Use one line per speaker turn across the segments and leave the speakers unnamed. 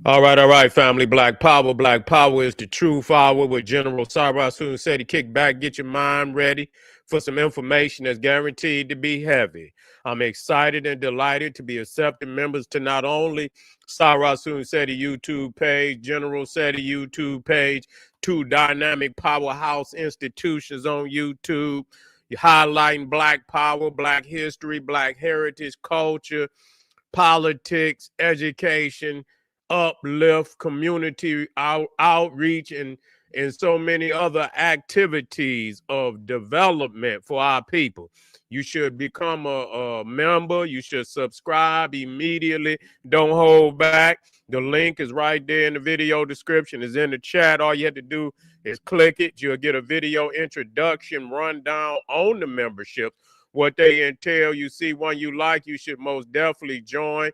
All right, family. Black Power. Black Power is the true power with General Cyrus Soon said he kick back, get your mind ready for some information that's guaranteed to be heavy. I'm excited and delighted to be accepting members to not only Cyrus Soon said YouTube page, General said YouTube page, two dynamic powerhouse institutions on YouTube, highlighting Black Power, Black history, Black heritage, culture, politics, education, uplift, community outreach, and so many other activities of development for our people. You should become a member. You should subscribe immediately. Don't hold back. The link is right there in the video description. It's in the chat. All you have to do is click it. You'll get a video introduction rundown on the membership, what they entail. You see one you like, you should most definitely join.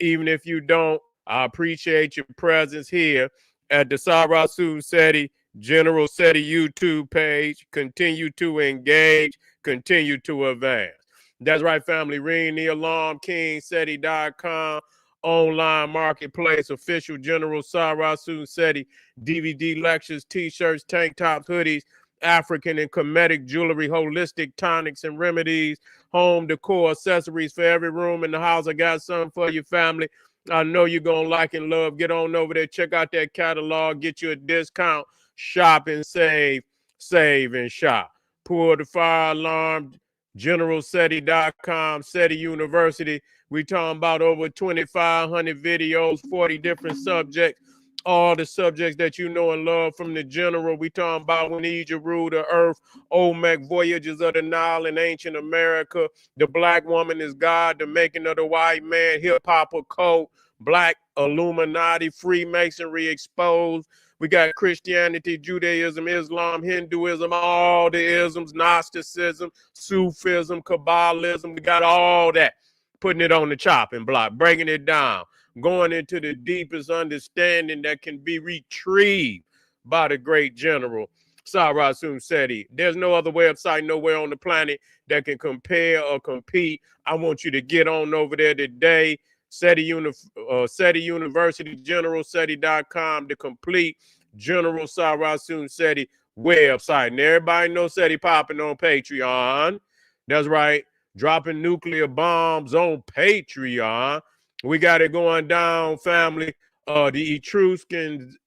Even if you don't, I appreciate your presence here at the Sarasu Seti General Seti YouTube page. Continue to engage, continue to advance. That's right, family. Ring the alarm, KingSeti.com, online marketplace, official General Sarasu Seti DVD lectures, t-shirts, tank tops, hoodies, African and Kemetic jewelry, holistic tonics and remedies, home decor, accessories for every room in the house. I got something for your family. I know you're going to like and love. Get on over there, check out that catalog, get you a discount, shop and save and shop. Pull the fire alarm, generalseti.com, SETI University. We talking about over 2,500 videos, 40 different subjects, all the subjects that you know and love from the general. We talking about when Egypt ruled the earth, Olmec, voyages of the Nile in ancient America, the black woman is God, the making of the white man, hip hop occult, black Illuminati, Freemasonry exposed. We got Christianity, Judaism, Islam, Hinduism, all the isms, Gnosticism, Sufism, Kabbalism. We got all that. Putting it on the chopping block, breaking it down, going into the deepest understanding that can be retrieved by the great general Cyrus Seti. There's no other website nowhere on the planet that can compare or compete. I want you to get on over there today. SETI University, generalseti.com, the complete General Cyrus Seti website. And everybody knows SETI popping on Patreon. That's right. Dropping nuclear bombs on Patreon. We got it going down, family. The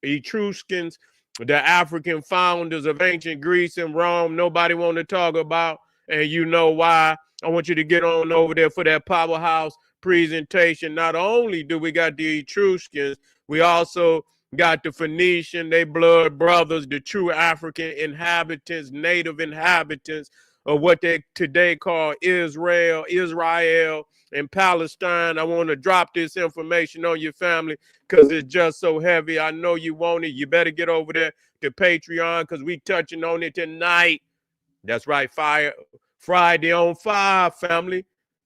Etruscans, the African founders of ancient Greece and Rome, nobody want to talk about, and you know why. I want you to get on over there for that powerhouse presentation. Not only do we got the Etruscans, we also got the Phoenician, they blood brothers, the true African inhabitants, native inhabitants of what they today call Israel, and Palestine. I want to drop this information on your family because it's just so heavy. I know you want it. You better get over there to Patreon because we touching on it tonight. That's right, Friday on Fire, family.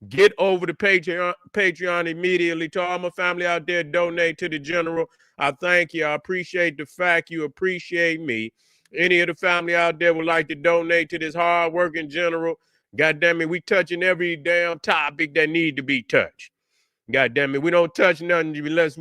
Get over to Patreon immediately. To all my family out there, donate to the general. I thank you. I appreciate the fact you appreciate me. Any of the family out there would like to donate to this hard-working general, God damn it, we touching every damn topic that need to be touched. God damn it, we don't touch nothing unless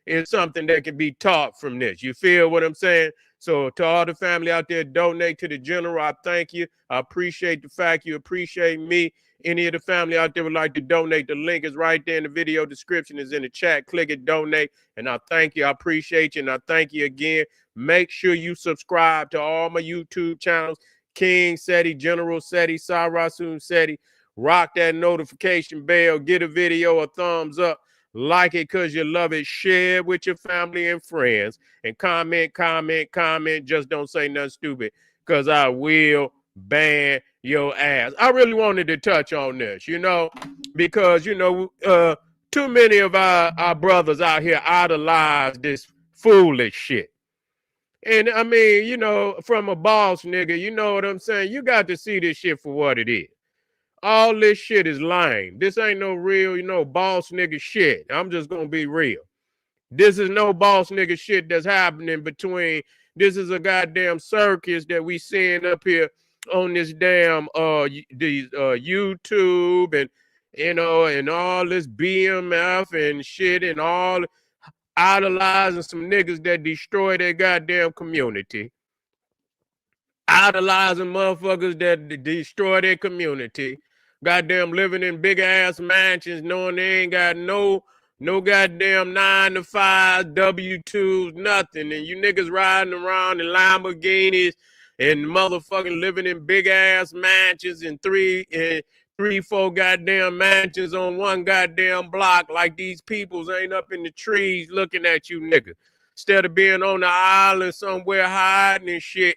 it's something that can be taught from this. You feel what I'm saying? So to all the family out there, donate to the general. I thank you. I appreciate the fact you appreciate me. Any of the family out there would like to donate, the link is right there in the video description, is in the chat. Click it, donate. And I thank you. I appreciate you. And I thank you again. Make sure you subscribe to all my YouTube channels. King Seti, General Seti, Cyrus Seti. Rock that notification bell. Get a video a thumbs up. Like it because you love it. Share it with your family and friends. And comment. Just don't say nothing stupid because I will ban your ass. I really wanted to touch on this, because, too many of our brothers out here idolize this foolish shit. And I mean, from a boss nigga, you know what I'm saying? You got to see this shit for what it is. All this shit is lame. This ain't no real, boss nigga shit. I'm just gonna be real. This is no boss nigga shit that's happening between. This is a goddamn circus that we seeing up here on this damn these YouTube and and all this BMF and shit and all idolizing some niggas that destroy their goddamn community, idolizing motherfuckers that destroy their community, goddamn living in big ass mansions, knowing they ain't got no goddamn 9 to 5 W2s, nothing, and you niggas riding around in Lamborghinis and motherfucking living in big ass mansions and three, 4 goddamn mansions on one goddamn block, like these peoples ain't up in the trees looking at you niggas. Instead of being on the island somewhere hiding and shit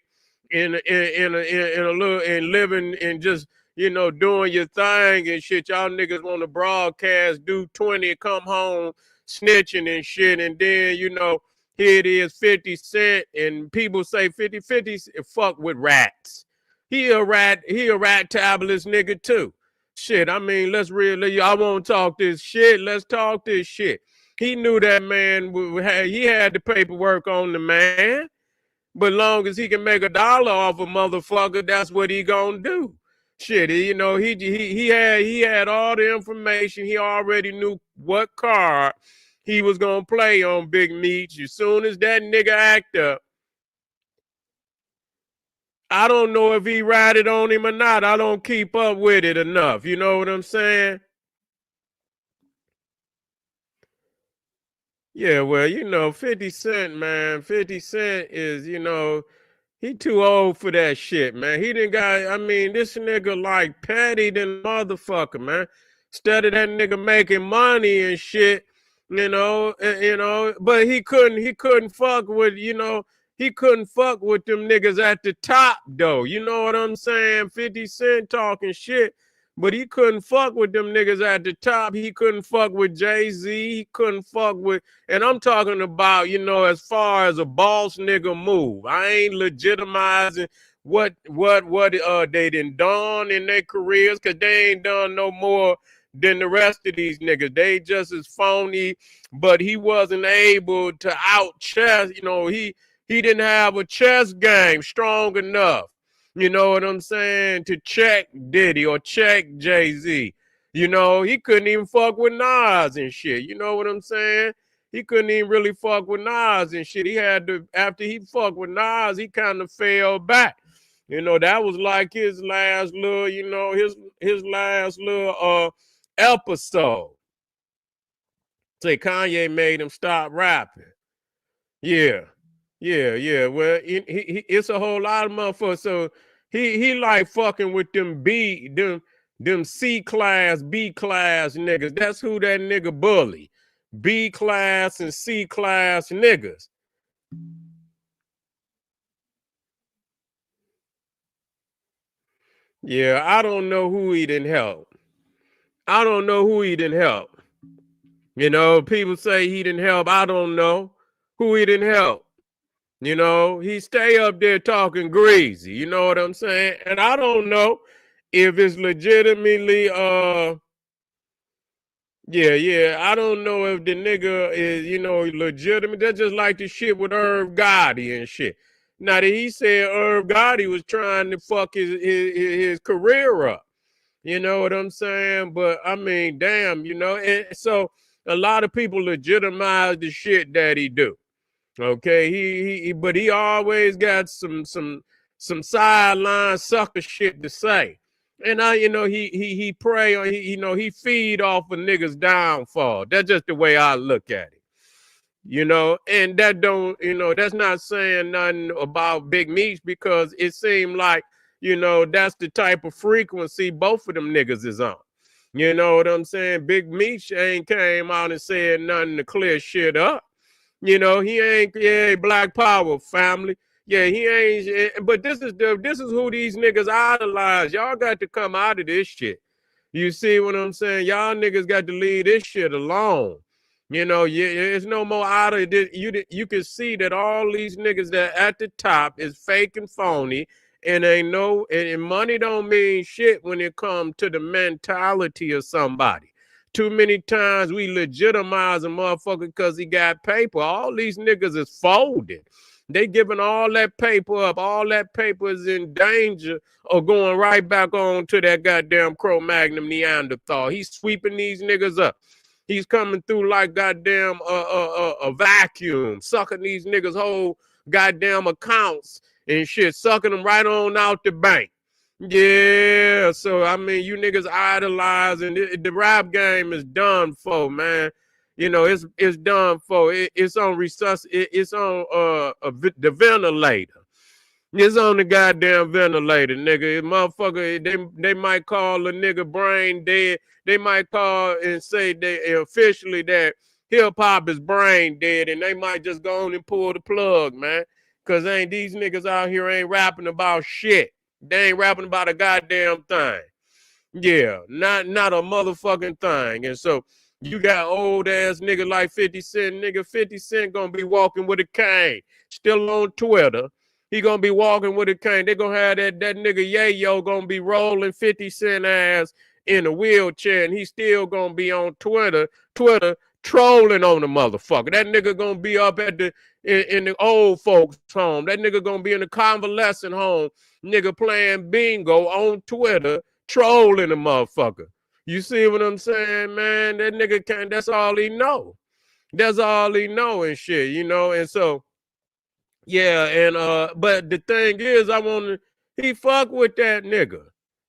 in a little and living and just, you know, doing your thing and shit. Y'all niggas want to broadcast, do 20, come home snitching and shit, and then, you know, here it is 50 Cent, and people say 50 fuck with rats. He a rat tabulous nigga too. Shit, I mean, let's really, I won't talk this shit. Let's talk this shit. He knew that man, he had the paperwork on the man. But long as he can make $1 off a motherfucker, that's what he gonna do. Shit, you know, he had all the information. He already knew what card he was gonna play on Big Meech. As soon as that nigga act up, I don't know if he ratted on him or not. I don't keep up with it enough. You know what I'm saying? Yeah, well, you know, 50 Cent, man. 50 Cent is, you know, he too old for that shit, man. He didn't got, I mean, this nigga like petty than motherfucker, man. Instead of that nigga making money and shit, you know, but he couldn't fuck with, you know, he couldn't fuck with them niggas at the top though. You know what I'm saying? 50 Cent talking shit, but he couldn't fuck with them niggas at the top. He couldn't fuck with Jay-Z. He couldn't fuck with, and I'm talking about, you know, as far as a boss nigga move. I ain't legitimizing what they done done in their careers, because they ain't done no more than the rest of these niggas. They just as phony, but he wasn't able to out chess, you know, he didn't have a chess game strong enough. You know what I'm saying? To check Diddy or check Jay-Z. You know, he couldn't even fuck with Nas and shit. You know what I'm saying? He couldn't even really fuck with Nas and shit. He had to, after he fucked with Nas, he kind of fell back. You know, that was like his last little, you know, his last little episode. Say Kanye made him stop rapping. Yeah. Yeah. Well, it's a whole lot of motherfuckers. So he like fucking with them C class, B class niggas. That's who that nigga bully. B class and C class niggas. Yeah, I don't know who he didn't help. I don't know who he didn't help. You know, people say he didn't help. I don't know who he didn't help. You know, he stay up there talking greasy. You know what I'm saying? And I don't know if it's legitimately yeah. I don't know if the nigga is, you know, legitimate. That's just like the shit with Irv Gotti and shit. Now that he said Irv Gotti was trying to fuck his career up. You know what I'm saying? But I mean, damn, you know, and so a lot of people legitimize the shit that he do. Okay, but he always got some sideline sucker shit to say. And you know, he prey on, you know, he feed off of niggas' downfall. That's just the way I look at it. You know, and that don't, you know, that's not saying nothing about Big Meech, because it seemed like, you know, that's the type of frequency both of them niggas is on. You know what I'm saying? Big Meech ain't came out and said nothing to clear shit up. You know, he ain't, yeah, Black Power family. Yeah, he ain't, but this is who these niggas idolize. Y'all got to come out of this shit. You see what I'm saying? Y'all niggas got to leave this shit alone. You know, it's no more out of this. You can see that all these niggas that at the top is fake and phony, and ain't no, and money don't mean shit when it comes to the mentality of somebody. Too many times we legitimize a motherfucker because he got paper. All these niggas is folded. They giving all that paper up. All that paper is in danger of going right back on to that goddamn Cro-Magnon Neanderthal. He's sweeping these niggas up. He's coming through like goddamn a vacuum, sucking these niggas whole goddamn accounts and shit, sucking them right on out the bank. Yeah, so I mean, you niggas idolize, and the rap game is done for, man. You know, it's done for. It's on it's on the ventilator. It's on the goddamn ventilator, nigga. Motherfucker, they might call a nigga brain dead. They might call and say they officially that hip hop is brain dead, and they might just go on and pull the plug, man. Cause ain't these niggas out here ain't rapping about shit. They ain't rapping about a goddamn thing. Yeah, not a motherfucking thing. And so you got old ass nigga like 50 Cent. Nigga, 50 Cent gonna be walking with a cane. Still on Twitter. He gonna be walking with a cane. They gonna have that nigga Yayo gonna be rolling 50 Cent ass in a wheelchair, and he still gonna be on Twitter trolling on the motherfucker. That nigga gonna be up at in the old folks' home. That nigga gonna be in the convalescent home. Nigga playing bingo on Twitter, trolling the motherfucker. You see what I'm saying, man? That nigga can't. That's all he know. That's all he know and shit, you know. And so, yeah, and but the thing is, he fuck with that nigga.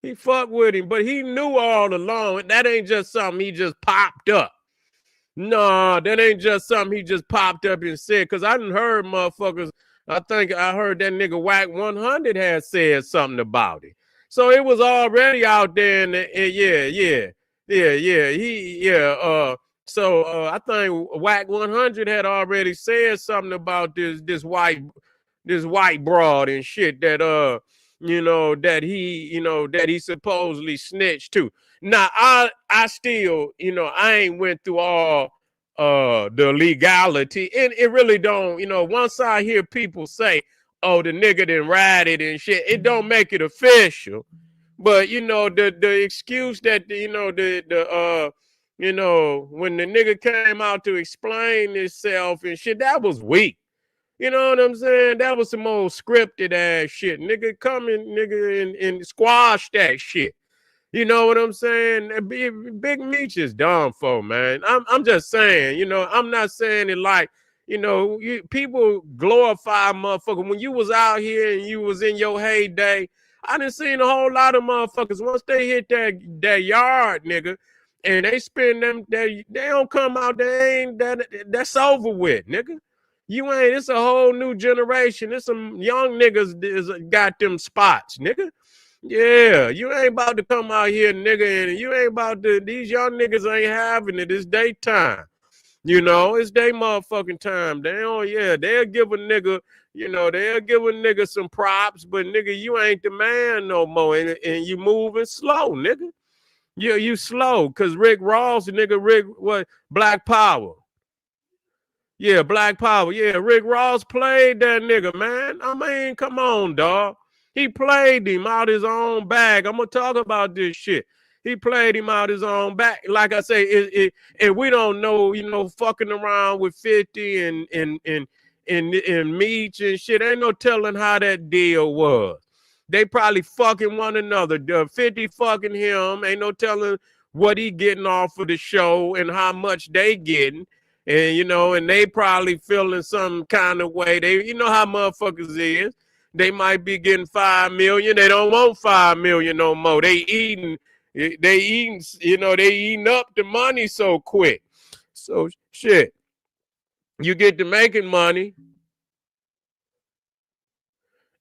He fuck with him, but he knew all along. That ain't just something he just popped up. No, that ain't just something he just popped up and said. Cause I done heard motherfuckers. I think I heard that nigga Wack 100 had said something about it. So it was already out there. So I think Wack 100 had already said something about this white broad and shit that that he supposedly snitched to. Now I still, I ain't went through all the legality, and it really don't, once I hear people say, oh, the nigga didn't ride it and shit, it don't make it official. But the excuse that when the nigga came out to explain himself and shit, that was weak. You know what I'm saying? That was some old scripted ass shit. Nigga come in, nigga, and squash that shit. You know what I'm saying? Big Meech is done for, man. I'm just saying, I'm not saying it like, people glorify motherfucker. When you was out here and you was in your heyday, I done seen a whole lot of motherfuckers. Once they hit that yard, nigga, and they spend them, they don't come out, that's over with, nigga. You ain't, it's a whole new generation. It's some young niggas got them spots, nigga. Yeah, you ain't about to come out here, nigga, and you ain't about to, these young niggas ain't having it. It's daytime. It's their motherfucking time. They'll give a nigga, they'll give a nigga some props, but nigga, you ain't the man no more, and you moving slow, nigga. You slow, cause Rick Ross, nigga, Black Power. Yeah, Black Power. Yeah, Rick Ross played that nigga, man. I mean, come on, dog. He played him out his own bag. I'm gonna talk about this shit. He played him out his own back. Like I say, and we don't know, fucking around with 50 and Meech and shit. Ain't no telling how that deal was. They probably fucking one another. 50 fucking him. Ain't no telling what he getting off of the show and how much they getting. And, and they probably feeling some kind of way. They, how motherfuckers is. They might be getting 5 million. They don't want 5 million no more. They eating, they eating up the money so quick. So shit, you get to making money.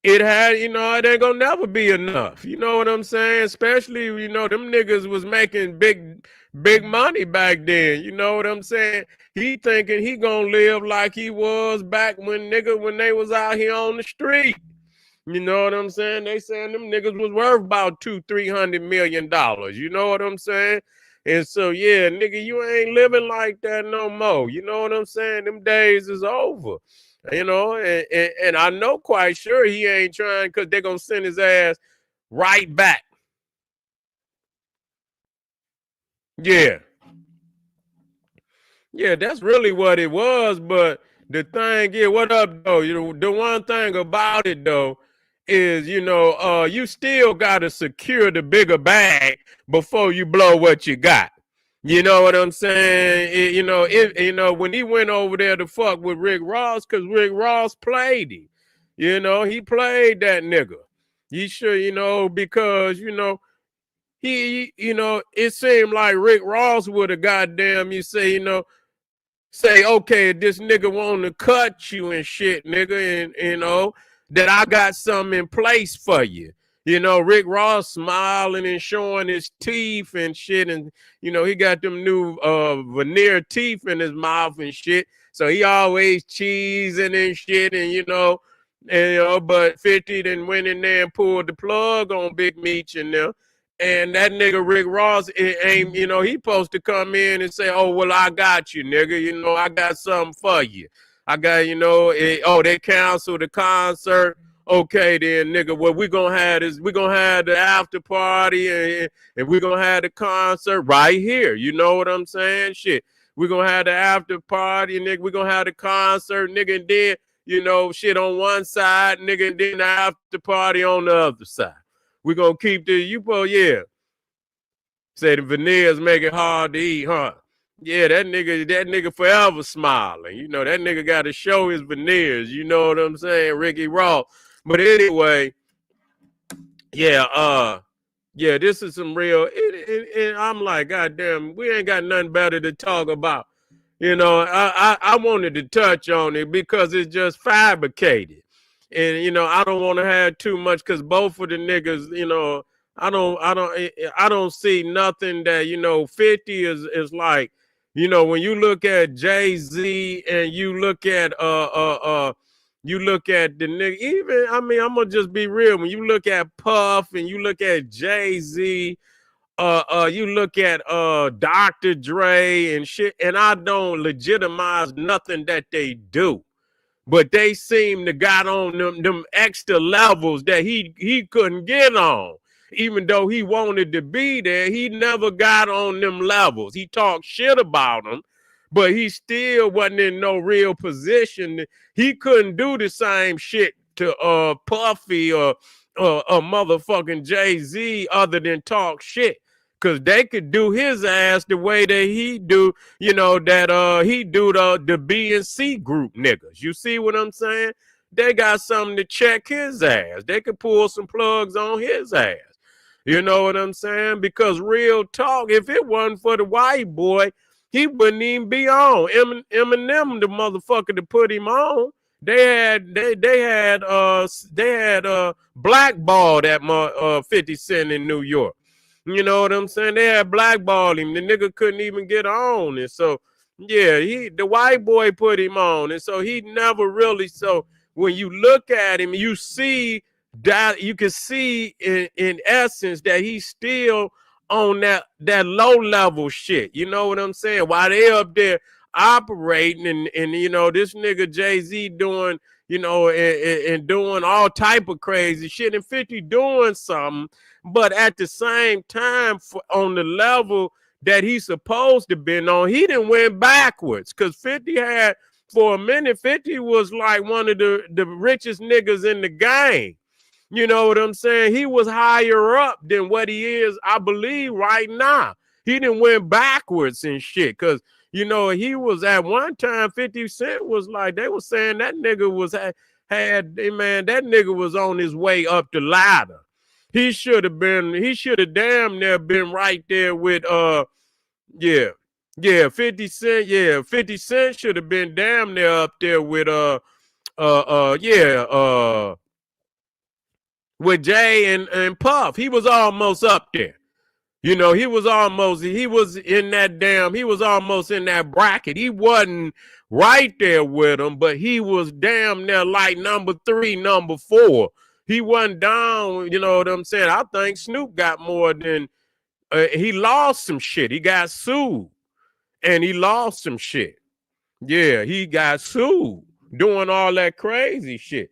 It ain't gonna never be enough. You know what I'm saying? Especially, them niggas was making big money back then. You know what I'm saying? He thinking he gonna live like he was back when they was out here on the street. You know what I'm saying? They saying them niggas was worth about $200-300 million. You know what I'm saying? And so, yeah, nigga, you ain't living like that no more. You know what I'm saying? Them days is over. And I know quite sure he ain't trying, because they're going to send his ass right back. Yeah. Yeah, that's really what it was. But the thing is, what up, though? The one thing about it, though, is, you still got to secure the bigger bag before you blow what you got. You know what I'm saying? When he went over there to fuck with Rick Ross, because Rick Ross played him. He played that nigga. He sure, because, it seemed like Rick Ross would have goddamn, say, okay, this nigga want to cut you and shit, nigga, and that I got something in place for you. Rick Ross smiling and showing his teeth and shit, and he got them new veneer teeth in his mouth and shit. So he always cheesing and shit, and but 50 then went in there and pulled the plug on Big Meech and them. And that nigga Rick Ross, it ain't, he supposed to come in and say, oh, well, I got you, nigga. I got something for you. I got, they canceled the concert. Okay, then, nigga, what we gonna have is we gonna have the after party and we gonna have the concert right here. You know what I'm saying? Shit. We gonna have the after party, nigga. We gonna have the concert, nigga, and then, shit on one side, nigga, and then the after party on the other side. We gonna keep yeah. Say the veneers make it hard to eat, huh? Yeah, that nigga forever smiling. That nigga got to show his veneers. You know what I'm saying? Ricky Ross. But anyway, yeah, this is some real. And I'm like, goddamn, we ain't got nothing better to talk about. I wanted to touch on it because it's just fabricated. And, I don't want to have too much because both of the niggas, I don't see nothing that, 50 is like, when you look at Jay-Z and you look at the nigga, even, I'm gonna just be real. When you look at Puff and you look at Jay-Z, you look at Dr. Dre and shit, and I don't legitimize nothing that they do. But they seem to got on them extra levels that he couldn't get on. Even though he wanted to be there, he never got on them levels. He talked shit about them, but he still wasn't in no real position. He couldn't do the same shit to Puffy or a motherfucking Jay-Z other than talk shit. Cause they could do his ass the way that he do, he do the B and C group niggas. You see what I'm saying? They got something to check his ass. They could pull some plugs on his ass. You know what I'm saying? Because real talk, if it wasn't for the white boy, he wouldn't even be on. Eminem, the motherfucker to put him on. They had blackballed that 50 Cent in New York. You know what I'm saying? They had blackballed him. The nigga couldn't even get on. And so, yeah, the white boy put him on. And so he never really, so when you look at him, you see that, you can see in essence that he's still on that low level shit. You know what I'm saying? While they up there operating and this nigga Jay-Z doing, and doing all type of crazy shit, and 50 doing something. But at the same time, on the level that he's supposed to be on, he didn't went backwards. Because 50 had, for a minute, 50 was like one of the richest niggas in the game. You know what I'm saying? He was higher up than what he is, I believe, right now. He didn't went backwards and shit. Because, he was at one time, 50 Cent was like, they were saying that nigga was that nigga was on his way up the ladder. He should have damn near been right there with 50 Cent. Yeah, 50 Cent should have been damn near up there with with Jay and Puff. He was almost up there. He was almost in that bracket. He wasn't right there with him, but he was damn near like number 3, number 4. He wasn't down, you know what I'm saying? I think Snoop got more than, he lost some shit. He got sued and he lost some shit. Yeah, he got sued doing all that crazy shit.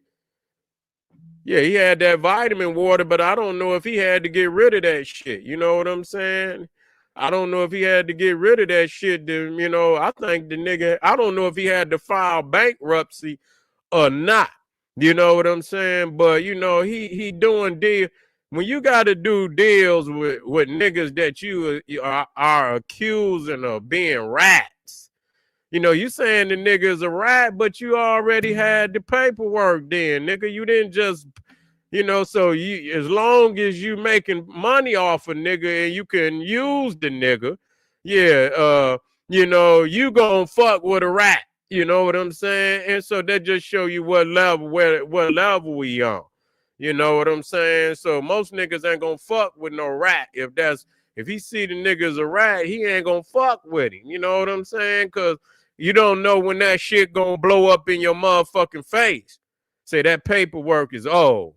Yeah, he had that vitamin water, but I don't know if he had to get rid of that shit. You know what I'm saying? I don't know if he had to get rid of that shit. I think the nigga, I don't know if he had to file bankruptcy or not. You know what I'm saying? But he doing deal. when you got to do deals with niggas that you are accusing of being rats, you know, you saying the nigga's a rat, but you already had the paperwork then, nigga. You didn't just, you know, so you, as long as you making money off a nigga and you can use the nigga, yeah, you know, you gonna fuck with a rat. You know what I'm saying? And so that just show you what level, what level we on. You know what I'm saying? So most niggas ain't gonna fuck with no rat. If he see the nigga's a rat, he ain't gonna fuck with him. You know what I'm saying? Cause you don't know when that shit gonna blow up in your motherfucking face. Say that paperwork is old.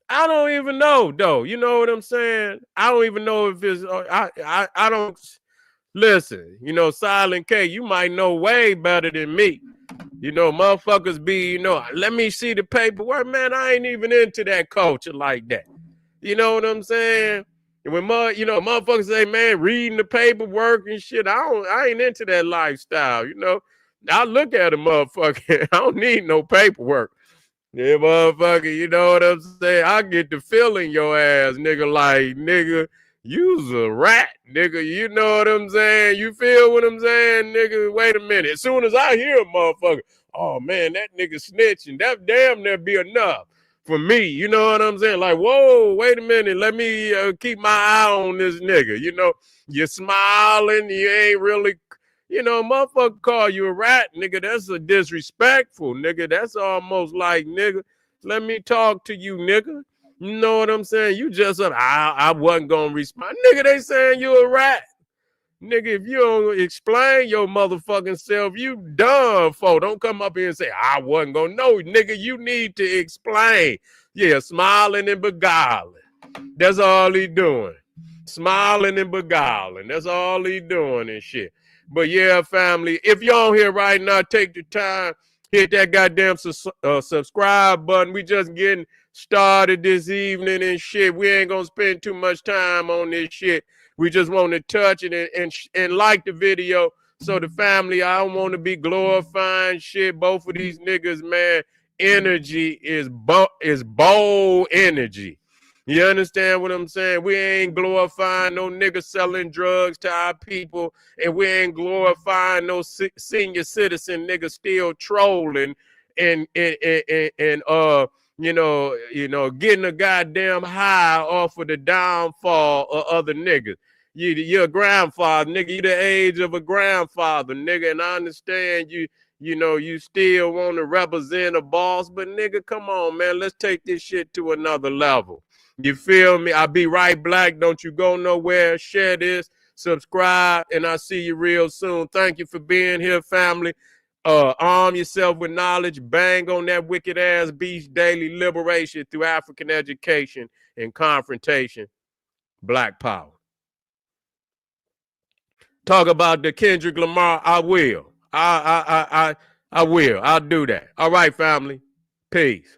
I don't even know though. You know what I'm saying? I don't even know if it's. I don't listen. You know, Silent K. You might know way better than me. You know, motherfuckers be. You know, let me see the paperwork, man. I ain't even into that culture like that. You know what I'm saying? And when you know, motherfuckers say, man, reading the paperwork and shit. I ain't into that lifestyle. You know, I look at a motherfucker. I don't need no paperwork. Yeah, motherfucker, you know what I'm saying? I get the feeling your ass, nigga, like, nigga, you's a rat, nigga. You know what I'm saying? You feel what I'm saying, nigga? Wait a minute. As soon as I hear a motherfucker, oh, man, that nigga snitching, that damn near be enough for me. You know what I'm saying? Like, whoa, wait a minute. Let me keep my eye on this nigga. You know, you're smiling. You ain't really you know, motherfucker call you a rat, nigga. That's a disrespectful, nigga. That's almost like, nigga, let me talk to you, nigga. You know what I'm saying? You just said, I wasn't going to respond. Nigga, they saying you a rat. Nigga, if you don't explain your motherfucking self, you done, for. Don't come up here and say, I wasn't going to know. Nigga, you need to explain. Yeah, smiling and beguiling. That's all he doing. Smiling and beguiling. That's all he doing and shit. But yeah, family, if you're on here right now, take the time, hit that goddamn subscribe button. We just getting started this evening and shit. We ain't gonna spend too much time on this shit. We just want to touch it and like the video. So the family, I don't want to be glorifying shit. Both of these niggas, man, energy is bold energy. You understand what I'm saying? We ain't glorifying no niggas selling drugs to our people, and we ain't glorifying no senior citizen niggas still trolling and you know, getting a goddamn high off of the downfall of other niggas. You're a grandfather, nigga. You the age of a grandfather, nigga, and I understand you know, you still want to represent a boss, but nigga, come on, man. Let's take this shit to another level. You feel me? I'll be right black. Don't you go nowhere. Share this, subscribe, and I'll see you real soon. Thank you for being here, family. Arm yourself with knowledge. Bang on that wicked ass beast. Daily liberation through African education and confrontation. Black power. Talk about the Kendrick Lamar. I will. I will. I'll do that. All right, family. Peace.